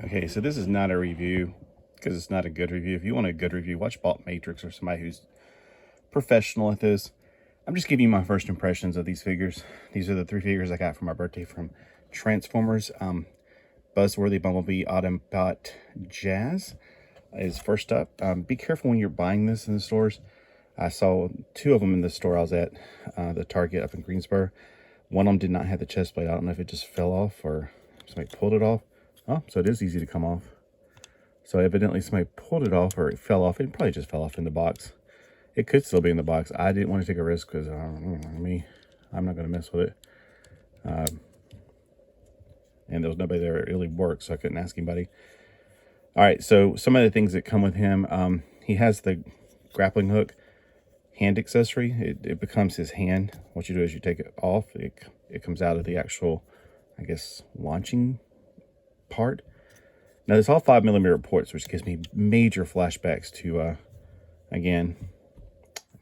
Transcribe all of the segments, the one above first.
Okay, so this is not a review because it's not a good review. If you want a good review, watch Bot Matrix or somebody who's professional at this. I'm just giving you my first impressions of these figures. These are the 3 figures I got for my birthday from Transformers. Buzzworthy Bumblebee Autobot Jazz is first up. Be careful when you're buying this in the stores. I saw 2 of them in the store I was at, the Target up in Greensboro. One of them did not have the chest plate. I don't know if it just fell off or somebody pulled it off. Oh, so it is easy to come off. So evidently somebody pulled it off, or it fell off. It probably just fell off in the box. It could still be in the box. I didn't want to take a risk because I'm not going to mess with it. And there was nobody there that really worked, so I couldn't ask anybody. All right, so some of the things that come with him, he has the grappling hook hand accessory. It becomes his hand. What you do is you take it off. It comes out of the actual, I guess, launching part. Now, there's all 5mm ports, which gives me major flashbacks to, again,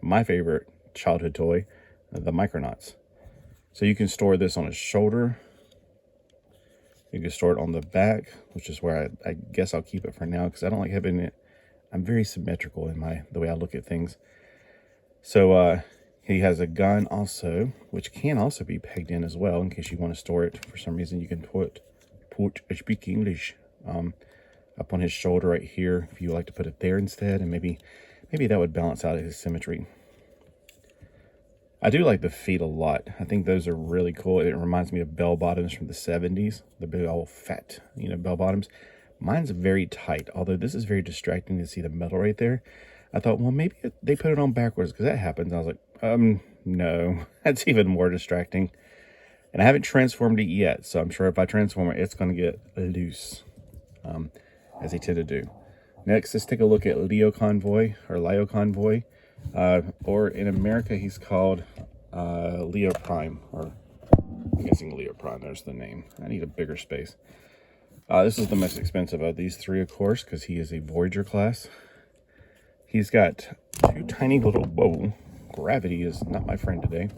my favorite childhood toy, the Micronauts. So you can store this on his shoulder. You can store it on the back, which is where I guess I'll keep it for now because I don't like having it. I'm very symmetrical in the way I look at things. So he has a gun also, which can also be pegged in as well in case you want to store it. For some reason, you can put I speak English, up on his shoulder right here if you like to put it there instead, and maybe that would balance out his symmetry. I do like the feet a lot. I think those are really cool. It reminds me of bell bottoms from the 70s, the big old fat, bell bottoms. Mine's very tight, although this is very distracting to see the metal right there. I thought, well, maybe they put it on backwards because that happens. I was like, no, that's even more distracting. And I haven't transformed it yet, so I'm sure if I transform it, it's going to get loose, as they tend to do. Next, let's take a look at Leo Convoy, or in America, he's called Leo Prime, or I'm guessing Leo Prime, there's the name. I need a bigger space. This is the most expensive of these 3, of course, because he is a Voyager class. He's got 2 tiny little, whoa, gravity is not my friend today,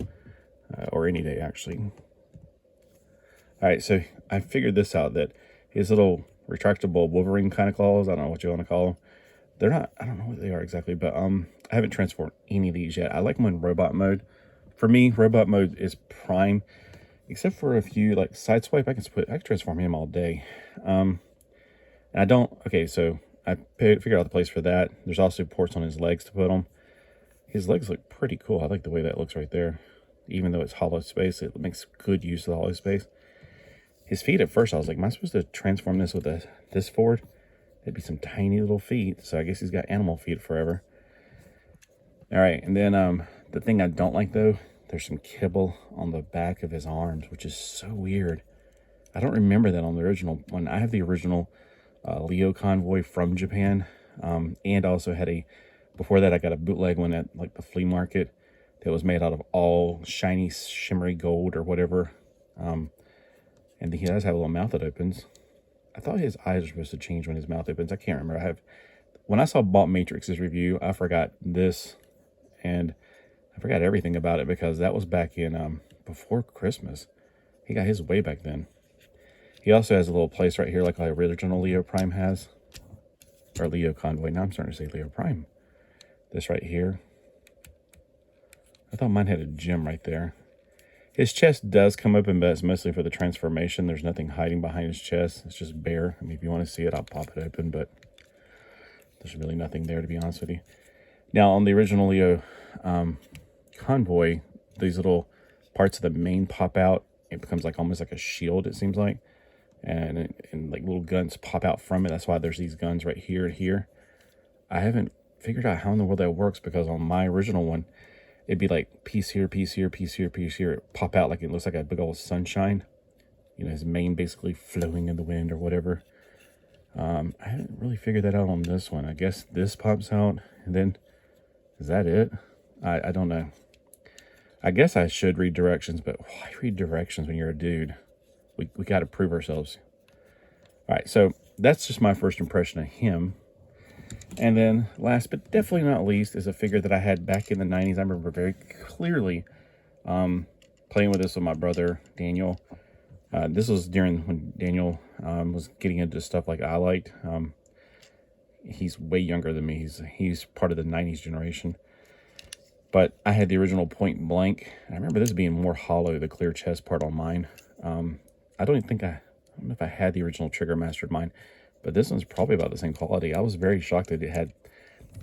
or any day, actually. All right, so I figured this out, that his little retractable Wolverine kind of claws, I don't know what you want to call them. They're not, I don't know what they are exactly, but I haven't transformed any of these yet. I like them in robot mode. For me, robot mode is prime, except for a few, like Sideswipe, I can transform him all day. And I don't, okay, so I figured out the place for that. There's also ports on his legs to put them. His legs look pretty cool. I like the way that looks right there. Even though it's hollow space, it makes good use of the hollow space. His feet, at first, I was like, am I supposed to transform this with this forward? It'd be some tiny little feet, so I guess he's got animal feet forever. All right, and then the thing I don't like, though, there's some kibble on the back of his arms, which is so weird. I don't remember that on the original one. I have the original Leo Convoy from Japan, and also had before that, I got a bootleg one at like the flea market that was made out of all shiny, shimmery gold or whatever. And he does have a little mouth that opens. I thought his eyes are supposed to change when his mouth opens. I can't remember. When I saw Bot Matrix's review, I forgot this, and I forgot everything about it because that was back in before Christmas. He got his way back then. He also has a little place right here like the original Leo Prime has, or Leo Convoy. Now I'm starting to say Leo Prime. This right here. I thought mine had a gem right there. His chest does come open, but it's mostly for the transformation. There's nothing hiding behind his chest. It's just bare. I mean, if you want to see it, I'll pop it open, but there's really nothing there, to be honest with you. Now, on the original Leo Convoy, these little parts of the mane pop out. It becomes like almost like a shield, it seems like. And like little guns pop out from it. That's why there's these guns right here and here. I haven't figured out how in the world that works because on my original one, it'd be like piece here, piece here, piece here, piece here. It pop out like it looks like a big old sunshine. His mane basically flowing in the wind or whatever. I haven't really figured that out on this one. I guess this pops out, and then is that it? I don't know. I guess I should read directions, but why read directions when you're a dude? We got to prove ourselves. All right, so that's just my first impression of him. And then last but definitely not least is a figure that I had back in the 90s. I remember very clearly playing with this with my brother, Daniel. This was during when Daniel was getting into stuff like I liked. He's way younger than me. He's part of the 90s generation. But I had the original Point Blank. I remember this being more hollow, the clear chest part on mine. I don't know if I had the original Trigger Mastered mine, but this one's probably about the same quality. I was very shocked that it had,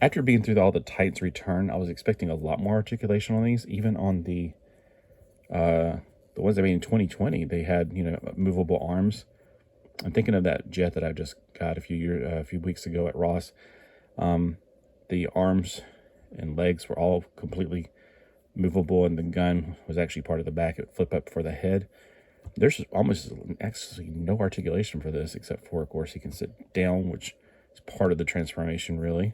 after being through all the Titans Return, I was expecting a lot more articulation on these. Even on the ones I made in 2020, they had, you know, movable arms. I'm thinking of that jet that I just got a few weeks ago at Ross. The arms and legs were all completely movable, and the gun was actually part of the back. It would flip up for the head. There's almost actually no articulation for this, except for, of course, he can sit down, which is part of the transformation, really.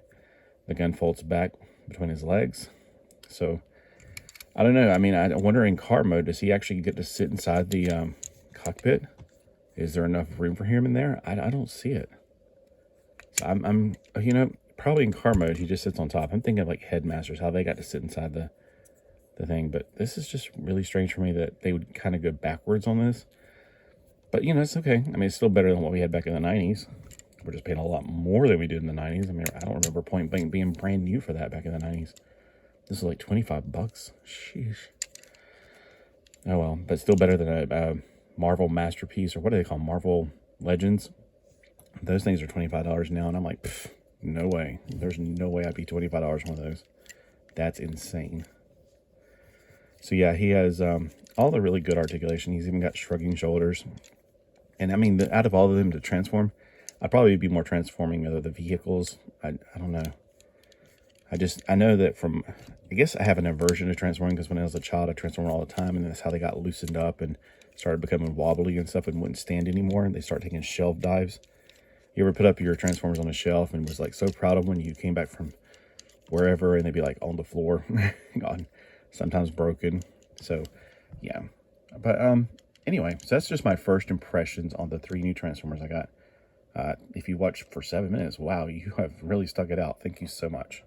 The gun folds back between his legs. So, I don't know. I mean, I wonder in car mode, does he actually get to sit inside the cockpit? Is there enough room for him in there? I don't see it. So I'm you know, probably in car mode, he just sits on top. I'm thinking of like Headmasters, how they got to sit inside the thing. But this is just really strange for me that they would kind of go backwards on this. But, you know, it's okay. I mean, it's still better than what we had back in the 90s. We're just paying a lot more than we did in the 90s. I mean, I don't remember Point Blank being brand new for that back in the 90s. This is like 25 bucks. Sheesh. Oh, well. But still better than a Marvel Masterpiece, or what do they call them? Marvel Legends. Those things are $25 now, and I'm like, no way. There's no way I'd be $25 for one of those. That's insane. So yeah, he has all the really good articulation. He's even got shrugging shoulders. And I mean, out of all of them to transform, I'd probably be more transforming of the vehicles. I don't know. I know that I guess I have an aversion to transforming, because when I was a child, I transformed all the time, and that's how they got loosened up and started becoming wobbly and stuff and wouldn't stand anymore. And they start taking shelf dives. You ever put up your Transformers on a shelf and was like so proud of when you came back from wherever, and they'd be like on the floor, gone, sometimes broken. So yeah, but anyway, so that's just my first impressions on the 3 new Transformers I got. If you watched for 7 minutes, wow, you have really stuck it out. Thank you so much.